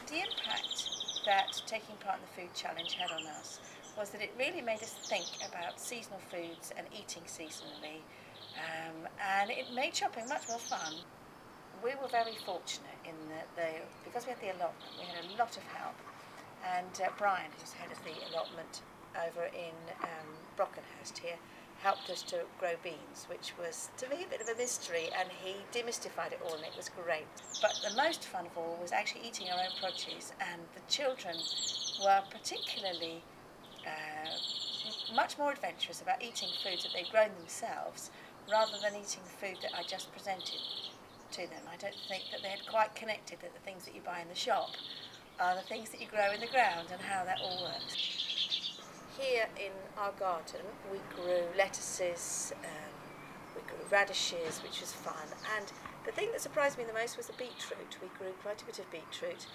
The impact that taking part in the food challenge had on us was that it really made us think about seasonal foods and eating seasonally, and it made shopping much more fun. We were very fortunate in that because we had the allotment, we had a lot of help, and Brian, who's head of the allotment over in Brockenhurst here, helped us to grow beans, which was to me a bit of a mystery, and he demystified it all and it was great. But the most fun of all was actually eating our own produce, and the children were particularly much more adventurous about eating food that they'd grown themselves rather than eating the food that I just presented to them. I don't think that they had quite connected that the things that you buy in the shop are the things that you grow in the ground and how that all works. Here in our garden we grew lettuces, we grew radishes, which was fun, and the thing that surprised me the most was the beetroot. We grew quite a bit of beetroot,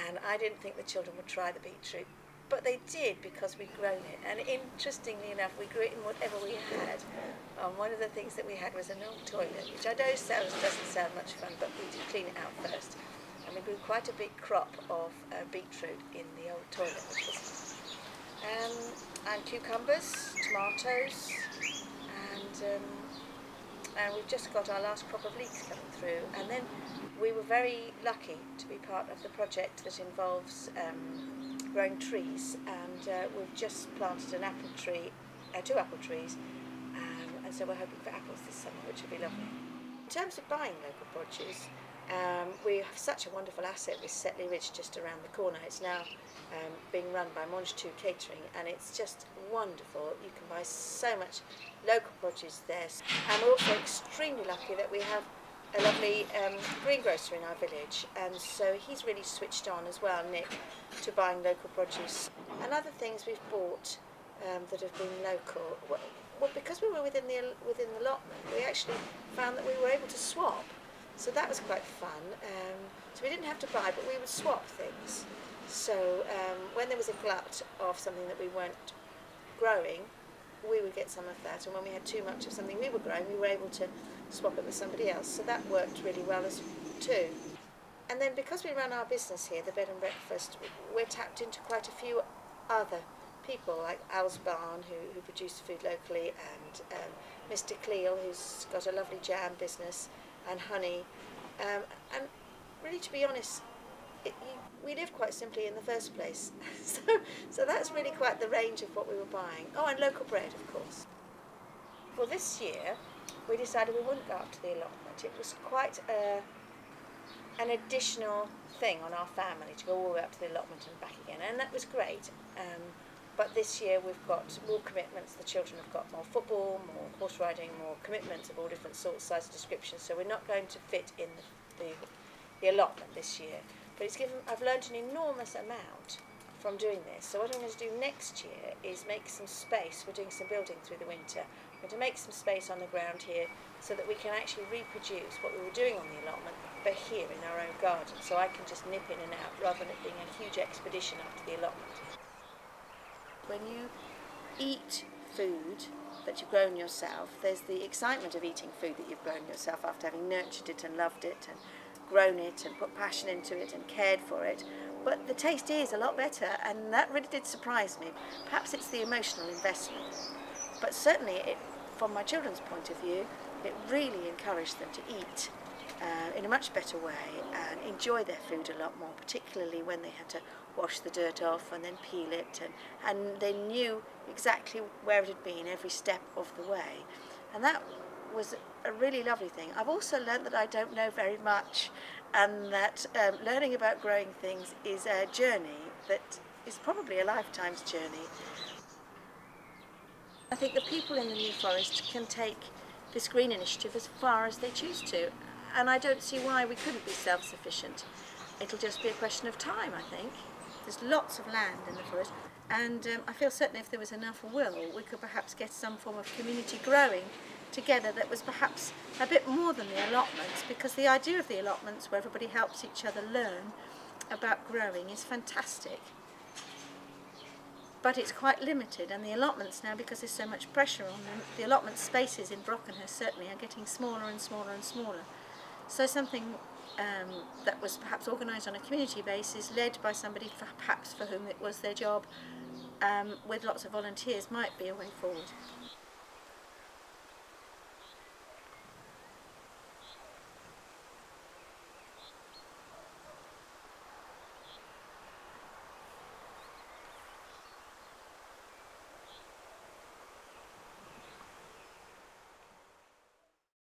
and I didn't think the children would try the beetroot, but they did because we'd grown it, and interestingly enough we grew it in whatever we had. One of the things that we had was an old toilet, which I know doesn't sound much fun, but we did clean it out first, and we grew quite a big crop of beetroot in the old toilet, which was fun. And cucumbers, tomatoes, and we've just got our last crop of leeks coming through. And then we were very lucky to be part of the project that involves growing trees, and we've just planted an apple tree, 2 apple trees, and so we're hoping for apples this summer, which will be lovely. In terms of buying local produce, we have such a wonderful asset with Setley Ridge just around the corner. It's now being run by Monge 2 Catering, and it's just wonderful. You can buy so much local produce there, and we're also extremely lucky that we have a lovely greengrocer in our village, and so he's really switched on as well, Nick, to buying local produce. And other things we've bought that have been local, well, because we were within the allotment, we actually found that we were able to swap. So that was quite fun. So we didn't have to buy, but we would swap things. So when there was a glut of something that we weren't growing, we would get some of that. And when we had too much of something we were growing, we were able to swap it with somebody else. So that worked really well too. And then because we run our business here, the bed and breakfast, we're tapped into quite a few other people, like Al's Barn, who produce food locally, and Mr. Cleal, who's got a lovely jam business, and honey, and really, to be honest, we live quite simply in the first place, so that's really quite the range of what we were buying. Oh, and local bread, of course. Well, this year we decided we wouldn't go up to the allotment. It was quite an additional thing on our family to go all the way up to the allotment and back again, and that was great. But this year we've got more commitments. The children have got more football, more horse riding, more commitments of all different sorts, sizes, descriptions. So we're not going to fit in the allotment this year. But I've learned an enormous amount from doing this. So what I'm going to do next year is make some space. We're doing some building through the winter. We're going to make some space on the ground here so that we can actually reproduce what we were doing on the allotment, but here in our own garden. So I can just nip in and out rather than it being a huge expedition up to the allotment. When you eat food that you've grown yourself, there's the excitement of eating food that you've grown yourself after having nurtured it and loved it and grown it and put passion into it and cared for it. But the taste is a lot better, and that really did surprise me. Perhaps it's the emotional investment, but certainly from my children's point of view, it really encouraged them to eat in a much better way and enjoy their food a lot more, particularly when they had to wash the dirt off and then peel it, and they knew exactly where it had been every step of the way, and that was a really lovely thing. I've also learned that I don't know very much, and that learning about growing things is a journey that is probably a lifetime's journey. I think the people in the New Forest can take this green initiative as far as they choose to, and I don't see why we couldn't be self-sufficient. It'll just be a question of time, I think. There's lots of land in the forest, and I feel certain if there was enough will, we could perhaps get some form of community growing together that was perhaps a bit more than the allotments, because the idea of the allotments where everybody helps each other learn about growing is fantastic. But it's quite limited, and the allotments now, because there's so much pressure on them, the allotment spaces in Brockenhurst certainly are getting smaller and smaller and smaller. So something that was perhaps organised on a community basis, led by somebody perhaps for whom it was their job, with lots of volunteers, might be a way forward.